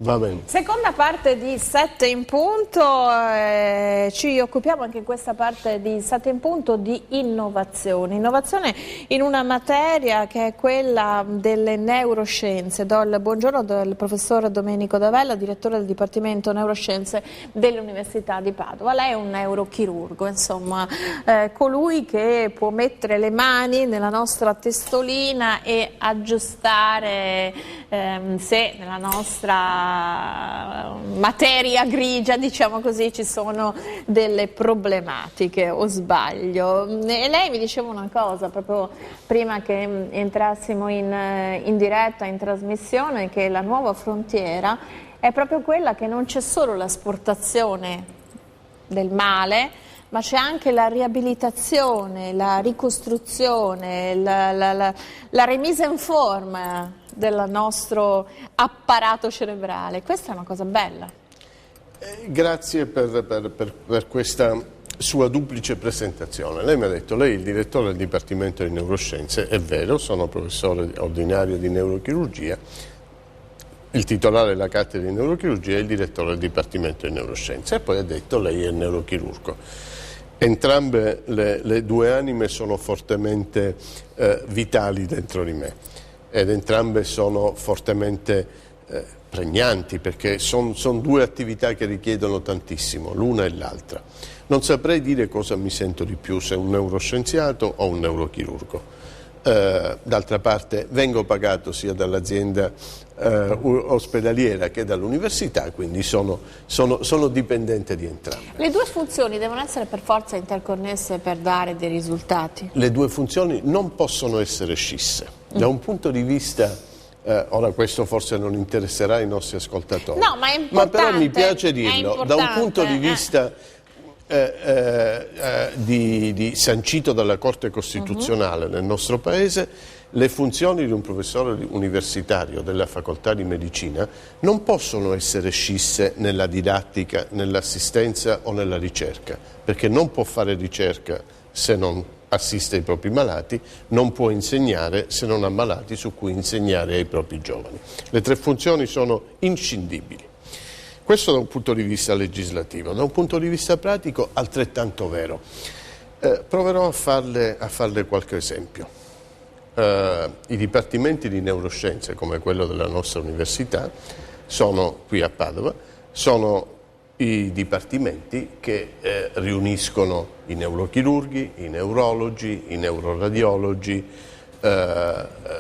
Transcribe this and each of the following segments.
Va bene. Seconda parte di 7 in punto, ci occupiamo anche in questa parte di 7 in punto di innovazione. Innovazione in una materia che è quella delle neuroscienze. Do il buongiorno del professor Domenico D'Avella, direttore del Dipartimento Neuroscienze dell'Università di Padova. Lei è un neurochirurgo, insomma, colui che può mettere le mani nella nostra testolina e aggiustare se nella nostra materia grigia, diciamo così, ci sono delle problematiche, o sbaglio? E lei mi diceva una cosa proprio prima che entrassimo in diretta, in trasmissione, che la nuova frontiera è proprio quella che non c'è solo l'asportazione del male, ma c'è anche la riabilitazione, la ricostruzione, la remise in forma del nostro apparato cerebrale. Questa è una cosa bella. Grazie per questa sua duplice presentazione. Lei mi ha detto, lei è il direttore del Dipartimento di Neuroscienze, è vero, sono professore ordinario di neurochirurgia, il titolare della cattedra di neurochirurgia è il direttore del Dipartimento di Neuroscienze, e poi ha detto lei è il neurochirurgo. Entrambe le due anime sono fortemente vitali dentro di me, ed entrambe sono fortemente pregnanti, perché sono due attività che richiedono tantissimo, l'una e l'altra. Non saprei dire cosa mi sento di più, se un neuroscienziato o un neurochirurgo. D'altra parte vengo pagato sia dall'azienda ospedaliera che dall'università, quindi sono dipendente di entrambe. Le due funzioni devono essere per forza interconnesse per dare dei risultati? Le due funzioni non possono essere scisse. Da un punto di vista, ora questo forse non interesserà ai nostri ascoltatori, no, ma è importante, ma però mi piace dirlo, da un punto di vista sancito dalla Corte Costituzionale nel nostro Paese, le funzioni di un professore universitario della facoltà di medicina non possono essere scisse nella didattica, nell'assistenza o nella ricerca, perché non può fare ricerca se non assiste ai propri malati, non può insegnare se non ha malati su cui insegnare ai propri giovani. Le tre funzioni sono inscindibili. Questo da un punto di vista legislativo, da un punto di vista pratico altrettanto vero. Proverò a farle qualche esempio. I dipartimenti di neuroscienze, come quello della nostra università, sono qui a Padova, sono i dipartimenti che riuniscono i neurochirurghi, i neurologi, i neuroradiologi,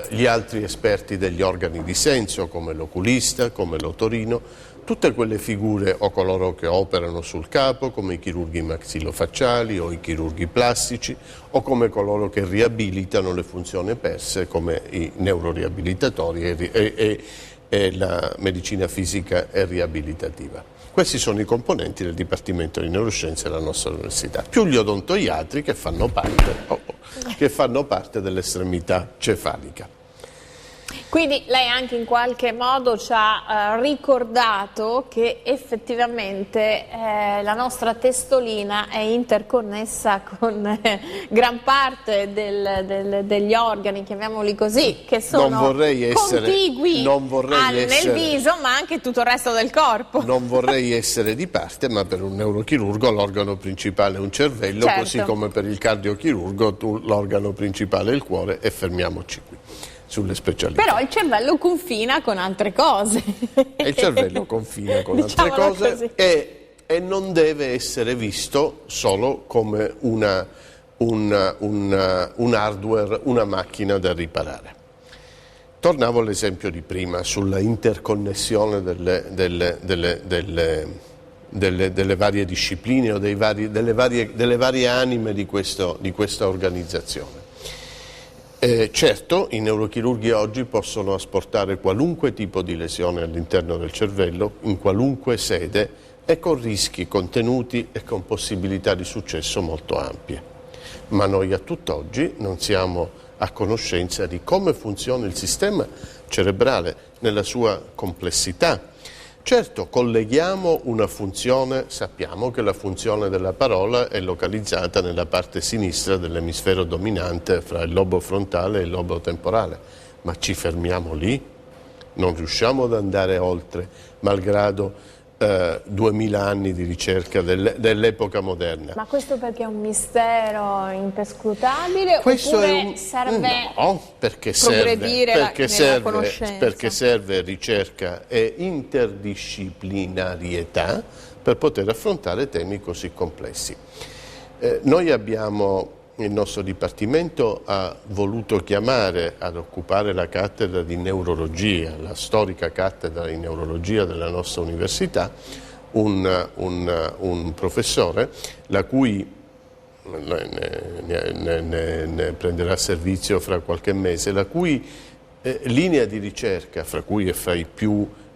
gli altri esperti degli organi di senso, come l'oculista, come l'otorino, tutte quelle figure o coloro che operano sul capo, come i chirurghi maxillofacciali o i chirurghi plastici, o come coloro che riabilitano le funzioni perse, come i neuroriabilitatori e la medicina fisica e riabilitativa. Questi sono i componenti del Dipartimento di Neuroscienze della nostra università, più gli odontoiatri che fanno parte dell'estremità cefalica. Quindi lei anche in qualche modo ci ha ricordato che effettivamente la nostra testolina è interconnessa con gran parte degli organi, chiamiamoli così, che sono contigui nel viso, ma anche tutto il resto del corpo. Non vorrei essere di parte, ma per un neurochirurgo l'organo principale è un cervello, certo. Così come per il cardiochirurgo l'organo principale è il cuore, e fermiamoci qui sulle specialità. Però il cervello confina con altre cose. E il cervello confina con altre cose e non deve essere visto solo come un hardware, una macchina da riparare. Tornavo all'esempio di prima, sulla interconnessione delle varie discipline o delle varie anime di questa organizzazione. Certo, i neurochirurghi oggi possono asportare qualunque tipo di lesione all'interno del cervello, in qualunque sede, e con rischi contenuti e con possibilità di successo molto ampie. Ma noi a tutt'oggi non siamo a conoscenza di come funziona il sistema cerebrale nella sua complessità. Certo, colleghiamo una funzione, sappiamo che la funzione della parola è localizzata nella parte sinistra dell'emisfero dominante fra il lobo frontale e il lobo temporale, ma ci fermiamo lì? non riusciamo ad andare oltre, malgrado 2000 anni di ricerca dell'epoca moderna. Ma questo perché è un mistero imperscrutabile Questo oppure serve perché progredire nella conoscenza? Perché serve ricerca e interdisciplinarietà per poter affrontare temi così complessi. Noi abbiamo, il nostro Dipartimento ha voluto chiamare ad occupare la cattedra di neurologia, la storica cattedra di neurologia della nostra università, un professore la cui ne prenderà servizio fra qualche mese, la cui linea di ricerca,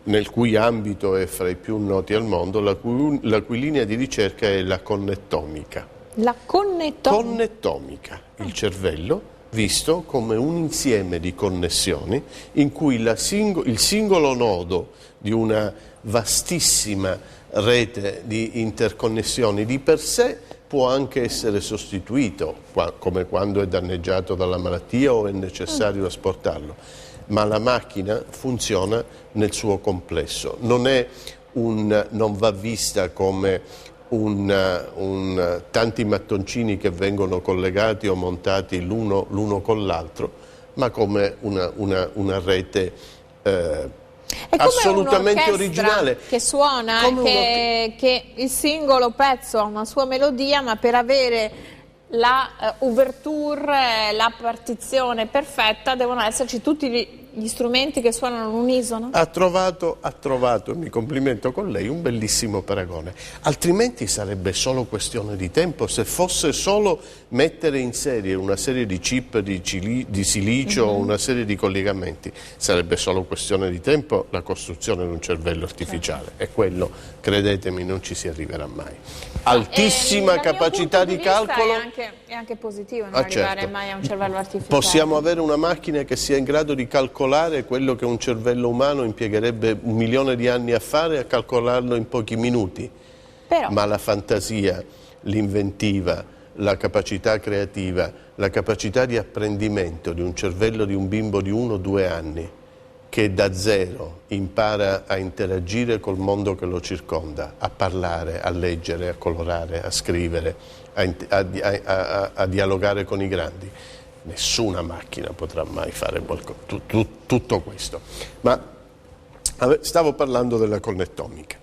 nel cui ambito è fra i più noti al mondo, la cui linea di ricerca è la connettomica. La Connettomica, il cervello visto come un insieme di connessioni in cui il singolo nodo di una vastissima rete di interconnessioni di per sé può anche essere sostituito, come quando è danneggiato dalla malattia o è necessario asportarlo, ma la macchina funziona nel suo complesso, non va vista come tanti mattoncini che vengono collegati o montati l'uno con l'altro, ma come una rete assolutamente originale. Che suona, che il singolo pezzo ha una sua melodia, ma per avere la ouverture, la partizione perfetta devono esserci tutti gli strumenti che suonano all'unisono? Ha trovato, e mi complimento con lei, un bellissimo paragone. Altrimenti sarebbe solo questione di tempo, se fosse solo mettere in serie una serie di chip di silicio o una serie di collegamenti, sarebbe solo questione di tempo la costruzione di un cervello artificiale. E quello, credetemi, non ci si arriverà mai. Altissima capacità di calcolo. È anche positivo non arrivare mai a un cervello artificiale. Possiamo avere una macchina che sia in grado di calcolare quello che un cervello umano impiegherebbe 1 milione di anni a fare, a calcolarlo in pochi minuti. Ma la fantasia, l'inventiva, la capacità creativa, la capacità di apprendimento di un cervello di un bimbo di 1 o 2 anni che da zero impara a interagire col mondo che lo circonda, a parlare, a leggere, a colorare, a scrivere, a dialogare con i grandi. Nessuna macchina potrà mai fare tutto questo. Ma stavo parlando della connettomica.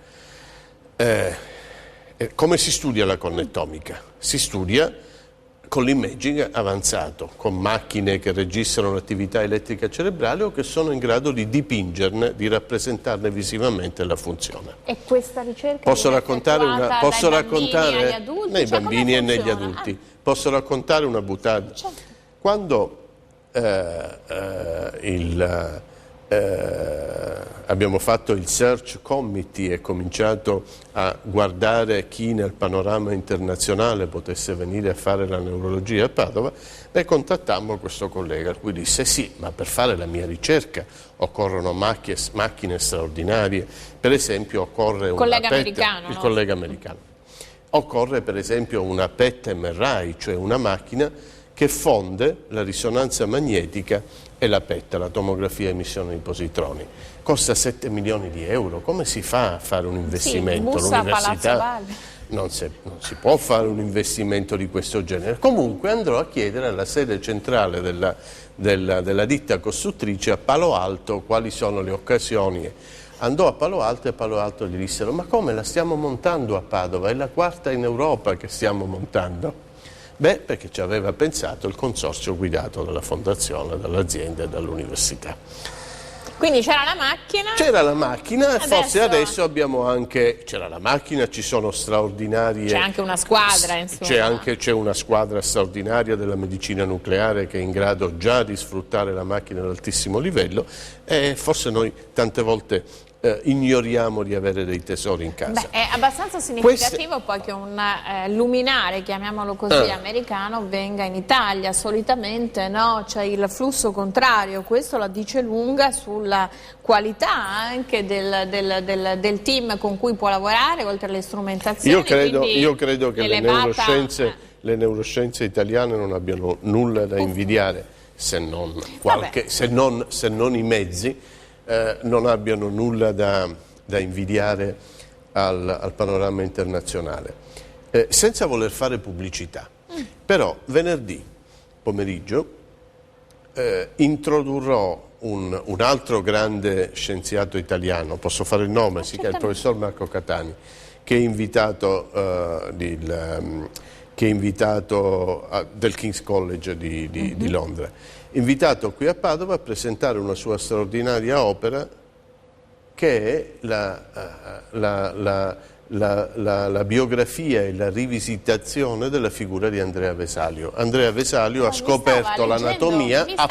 Come si studia la connettomica? Si studia con l'imaging avanzato, con macchine che registrano l'attività elettrica cerebrale o che sono in grado di dipingerne, di rappresentarne visivamente la funzione. E questa ricerca posso raccontare nei bambini e negli adulti. Posso raccontare una buttata? Quando abbiamo fatto il Search Committee e cominciato a guardare chi nel panorama internazionale potesse venire a fare la neurologia a Padova, contattammo questo collega, il cui disse sì, ma per fare la mia ricerca occorrono macchine straordinarie, per esempio occorre collega americano. Occorre per esempio una PET MRI, cioè una macchina che fonde la risonanza magnetica e la PET, la tomografia a emissione di positroni. Costa 7 milioni di euro. Come si fa a fare un investimento? Sì, l'università non si può fare un investimento di questo genere. Comunque andrò a chiedere alla sede centrale della ditta costruttrice a Palo Alto quali sono le occasioni. Andò a Palo Alto e a Palo Alto gli dissero: ma come, la stiamo montando a Padova? È la 4ª in Europa che stiamo montando. Perché ci aveva pensato il consorzio guidato dalla fondazione, dall'azienda e dall'università. Quindi c'era la macchina? C'era la macchina, forse adesso abbiamo anche... C'era la macchina, ci sono straordinarie... C'è anche una squadra, insomma. C'è una squadra straordinaria della medicina nucleare che è in grado già di sfruttare la macchina ad altissimo livello e forse noi tante volte... ignoriamo di avere dei tesori in casa. È abbastanza significativo poi che un luminare, chiamiamolo così, americano venga in Italia. Solitamente c'è il flusso contrario, questo la dice lunga sulla qualità anche del team con cui può lavorare, oltre alle strumentazioni. Io credo che le neuroscienze italiane non abbiano nulla da invidiare se non i mezzi. non abbiano nulla da invidiare al panorama internazionale. Senza voler fare pubblicità, però venerdì pomeriggio introdurrò un altro grande scienziato italiano, posso fare il nome, si chiama il professor Marco Catani, che è invitato, del King's College di Londra, invitato qui a Padova a presentare una sua straordinaria opera che è la biografia e la rivisitazione della figura di Andrea Vesalio. Andrea Vesalio ha scoperto l'anatomia a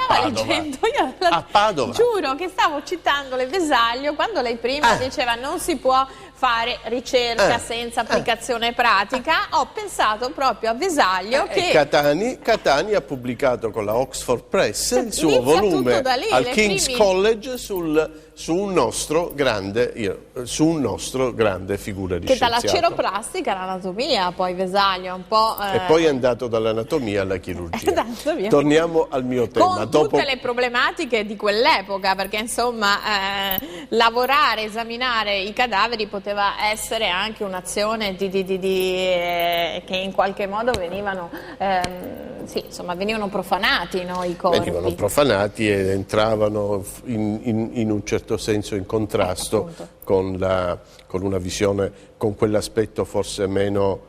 Padova. Giuro che stavo citando le Vesalio quando lei prima diceva non si può fare ricerca senza applicazione pratica. Ho pensato proprio a Vesalio che Catani ha pubblicato con la Oxford Press il suo volume al King's College su un nostro grande figura di che scienziato. Dalla ceroplastica all'anatomia, poi Vesalio un po'... E poi è andato dall'anatomia alla chirurgia. Torniamo al mio tema. Con tutte le problematiche di quell'epoca, perché insomma lavorare, esaminare i cadaveri poteva essere anche un'azione che in qualche modo venivano profanati, no, i corpi. Venivano profanati e entravano in un certo senso in contrasto con una visione, con quell'aspetto forse meno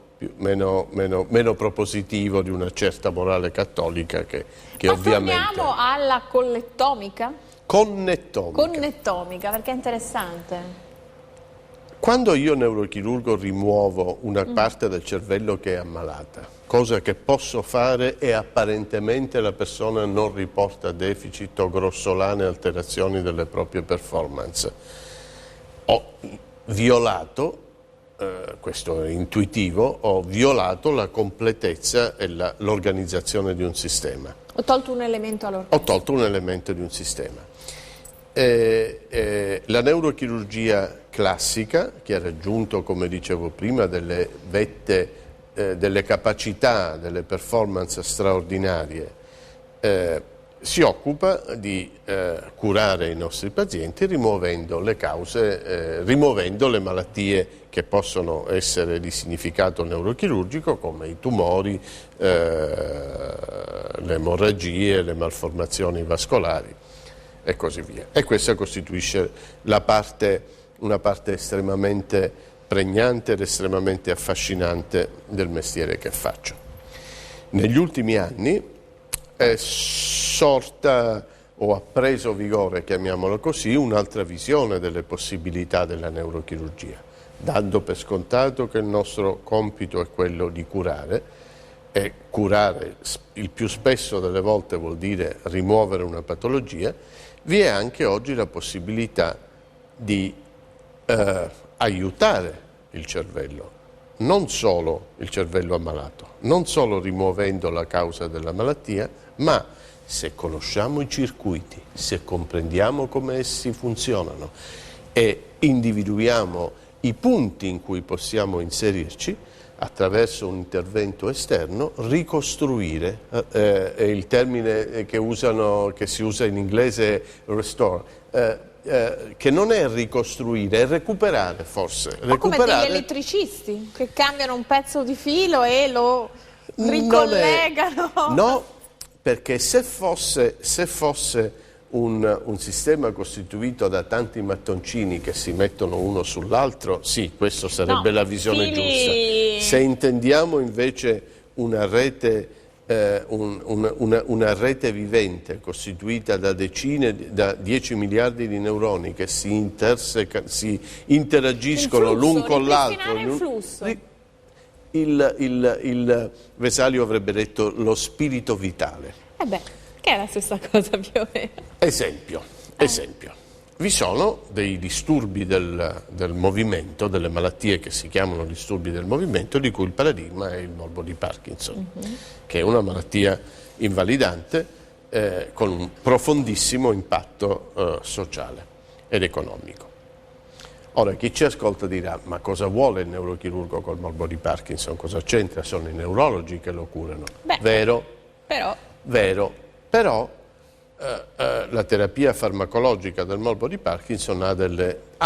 propositivo di una certa morale cattolica che ovviamente... Torniamo alla collettomica? Connettomica, perché è interessante. Quando io neurochirurgo rimuovo una parte del cervello che è ammalata, cosa che posso fare e apparentemente la persona non riporta deficit o grossolane alterazioni delle proprie performance, ho violato, questo è intuitivo, ho violato la completezza e l'organizzazione di un sistema. Ho tolto un elemento all'orchestra. Ho tolto un elemento di un sistema. La neurochirurgia classica, che ha raggiunto, come dicevo prima, delle vette, delle capacità, delle performance straordinarie, si occupa di curare i nostri pazienti rimuovendo le cause, rimuovendo le malattie che possono essere di significato neurochirurgico, come i tumori, le emorragie, le malformazioni vascolari e così via. E questa costituisce una parte estremamente pregnante ed estremamente affascinante del mestiere che faccio. Negli ultimi anni è sorta o ha preso vigore, chiamiamola così, un'altra visione delle possibilità della neurochirurgia, dando per scontato che il nostro compito è quello di curare, e curare il più spesso delle volte vuol dire rimuovere una patologia. Vi è anche oggi la possibilità di aiutare il cervello, non solo il cervello ammalato, non solo rimuovendo la causa della malattia, ma se conosciamo i circuiti, se comprendiamo come essi funzionano e individuiamo i punti in cui possiamo inserirci, attraverso un intervento esterno, ricostruire, è il termine che si usa in inglese restore, che non è ricostruire, è recuperare forse. Come degli elettricisti che cambiano un pezzo di filo e lo ricollegano. No, perché se fosse un sistema costituito da tanti mattoncini che si mettono uno sull'altro, sì, questo sarebbe la visione giusta. Se intendiamo invece una rete vivente costituita da 10 miliardi di neuroni che si interagiscono l'un con l'altro, il Vesalio avrebbe detto lo spirito vitale. Che è la stessa cosa più o meno. Esempio. Vi sono dei disturbi del movimento, delle malattie che si chiamano disturbi del movimento, di cui il paradigma è il morbo di Parkinson, che è una malattia invalidante con un profondissimo impatto sociale ed economico. Ora, chi ci ascolta dirà, ma cosa vuole il neurochirurgo col morbo di Parkinson? Cosa c'entra? Sono i neurologi che lo curano. Vero, però la terapia farmacologica del morbo di Parkinson ha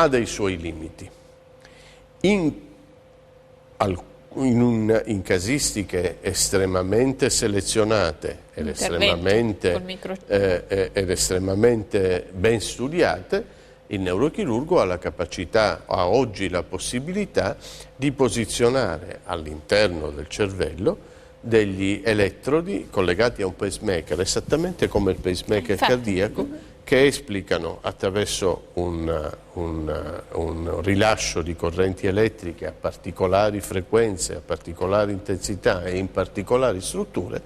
dei suoi limiti. In casistiche estremamente selezionate ed estremamente ben studiate, il neurochirurgo ha la capacità, ha oggi la possibilità di posizionare all'interno del cervello degli elettrodi collegati a un pacemaker, esattamente come il pacemaker cardiaco, che esplicano attraverso un rilascio di correnti elettriche a particolari frequenze, a particolari intensità e in particolari strutture,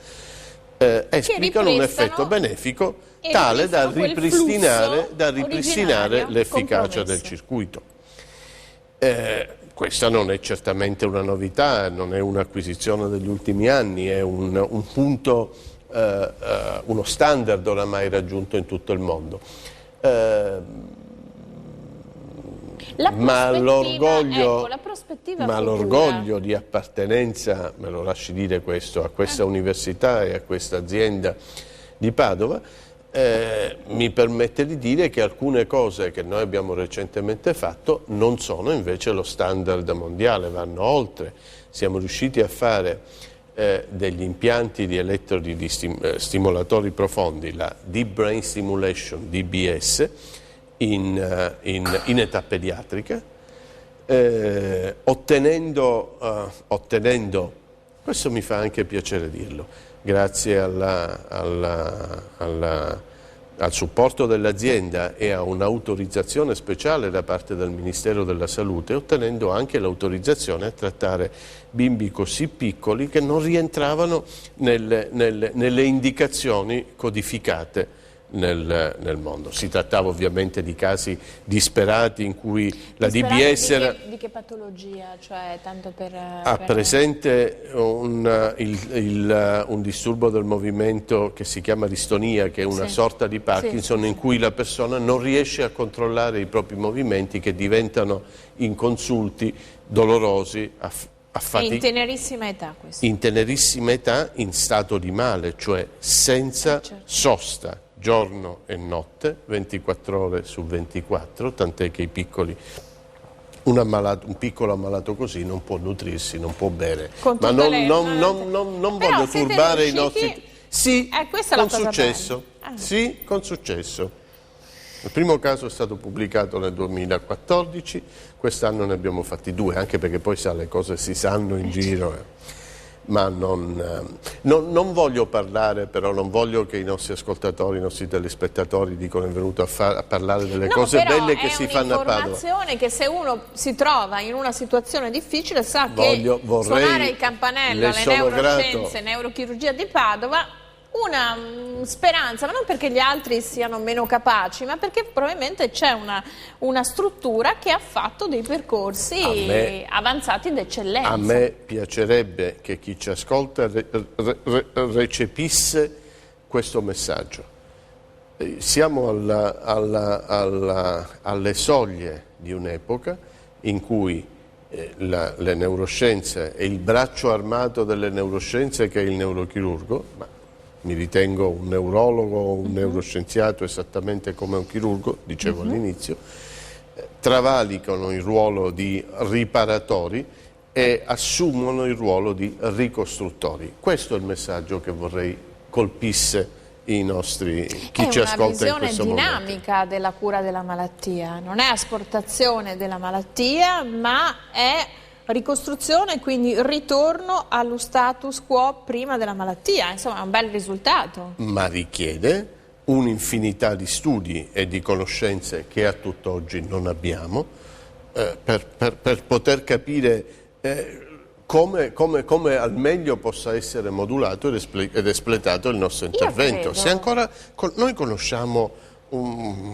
esplicano un effetto benefico tale da ripristinare l'efficacia del circuito. Questa non è certamente una novità, non è un'acquisizione degli ultimi anni, è un punto, uno standard oramai raggiunto in tutto il mondo. Ma l'orgoglio di appartenenza, me lo lasci dire questo, a questa università e a questa azienda di Padova, mi permette di dire che alcune cose che noi abbiamo recentemente fatto non sono invece lo standard mondiale, vanno oltre. Siamo riusciti a fare degli impianti di elettrodi di stimolatori profondi, la Deep Brain Stimulation, DBS, in età pediatrica, ottenendo, questo mi fa anche piacere dirlo, grazie al supporto dell'azienda e a un'autorizzazione speciale da parte del Ministero della Salute, ottenendo anche l'autorizzazione a trattare bimbi così piccoli che non rientravano nelle indicazioni codificate nel mondo. Si trattava ovviamente di casi disperati in cui la DBS era... Di che patologia? Cioè, tanto ha presente un disturbo del movimento che si chiama distonia, che è una sorta di Parkinson in cui la persona non riesce a controllare i propri movimenti, che diventano inconsulti, dolorosi, in tenerissima età questo? In tenerissima età, in stato di male, cioè senza sosta, giorno e notte, 24 ore su 24, tant'è che un piccolo ammalato così non può nutrirsi, non può bere. Ma non voglio turbare i nostri... Sì, con successo. Sì, con successo. Il primo caso è stato pubblicato nel 2014, quest'anno ne abbiamo fatti 2, anche perché poi le cose si sanno in giro. Ma non voglio parlare, però non voglio che i nostri ascoltatori, i nostri telespettatori dicono è venuto a parlare delle cose belle che si fanno a Padova. È un'informazione che se uno si trova in una situazione difficile sa che suonare il campanello alle neuroscienze, neurochirurgia di Padova, una speranza, ma non perché gli altri siano meno capaci, ma perché probabilmente c'è una struttura che ha fatto dei percorsi avanzati d'eccellenza. A me piacerebbe che chi ci ascolta recepisse questo messaggio. Siamo alle soglie di un'epoca in cui le neuroscienze e il braccio armato delle neuroscienze, che è il neurochirurgo, ma mi ritengo un neurologo, un neuroscienziato esattamente come un chirurgo, dicevo all'inizio, travalicano il ruolo di riparatori e assumono il ruolo di ricostruttori. Questo è il messaggio che vorrei colpisse chi ci ascolta in questo momento. È una visione dinamica della cura della malattia, non è asportazione della malattia, ma è ricostruzione, quindi ritorno allo status quo prima della malattia, insomma è un bel risultato. Ma richiede un'infinità di studi e di conoscenze che a tutt'oggi non abbiamo per poter capire come al meglio possa essere modulato ed espletato il nostro intervento. Se ancora noi conosciamo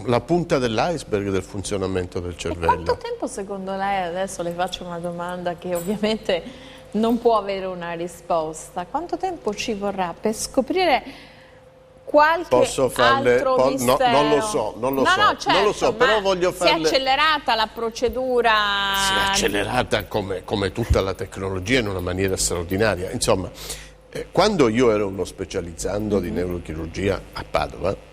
la punta dell'iceberg del funzionamento del cervello. E quanto tempo secondo lei, adesso le faccio una domanda che ovviamente non può avere una risposta, quanto tempo ci vorrà per scoprire qualche altro mistero? Non lo so, non lo so, però voglio farle... Si è accelerata la procedura? Si è accelerata come tutta la tecnologia in una maniera straordinaria. Insomma, quando io ero uno specializzando di neurochirurgia a Padova,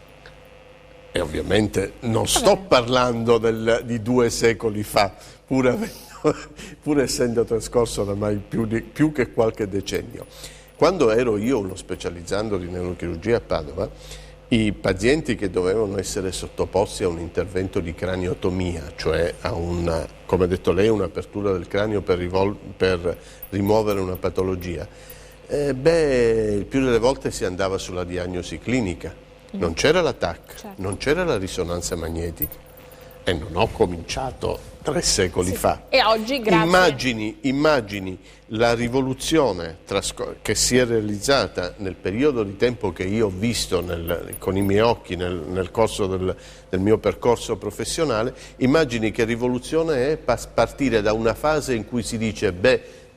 E ovviamente non sto parlando di 2 secoli fa, pur essendo trascorso oramai più che qualche decennio. Quando ero io uno specializzando di neurochirurgia a Padova, i pazienti che dovevano essere sottoposti a un intervento di craniotomia, cioè a come ha detto lei, un'apertura del cranio per rimuovere una patologia, il più delle volte si andava sulla diagnosi clinica. Non c'era la TAC, certo. Non c'era la risonanza magnetica e non ho cominciato 3 secoli fa. E oggi, grazie. Immagini la rivoluzione che si è realizzata nel periodo di tempo che io ho visto con i miei occhi nel corso del mio percorso professionale, immagini che rivoluzione è partire da una fase in cui si dice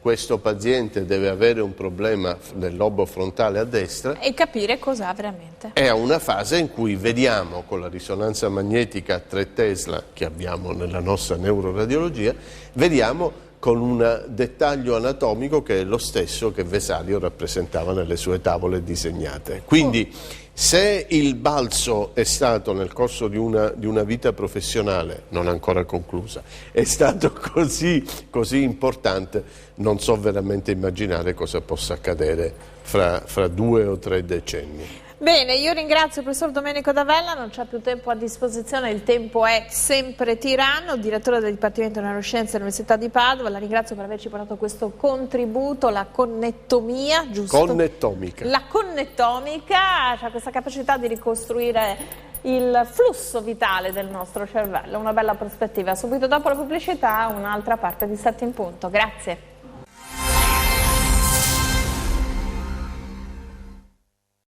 questo paziente deve avere un problema nel lobo frontale a destra e capire cos'ha veramente. È a una fase in cui vediamo con la risonanza magnetica a 3 Tesla che abbiamo nella nostra neuroradiologia, vediamo con un dettaglio anatomico che è lo stesso che Vesalio rappresentava nelle sue tavole disegnate. Quindi se il balzo è stato nel corso di una vita professionale, non ancora conclusa, è stato così importante, non so veramente immaginare cosa possa accadere fra 2 o 3 decenni. Bene, io ringrazio il professor Domenico D'Avella, non c'è più tempo a disposizione, il tempo è sempre tiranno, direttore del Dipartimento di Neuroscienze dell'Università di Padova, la ringrazio per averci portato questo contributo, la connettomia, giusto? Connettomica. La connettomica, cioè questa capacità di ricostruire il flusso vitale del nostro cervello, una bella prospettiva. Subito dopo la pubblicità un'altra parte di 7 in punto, grazie.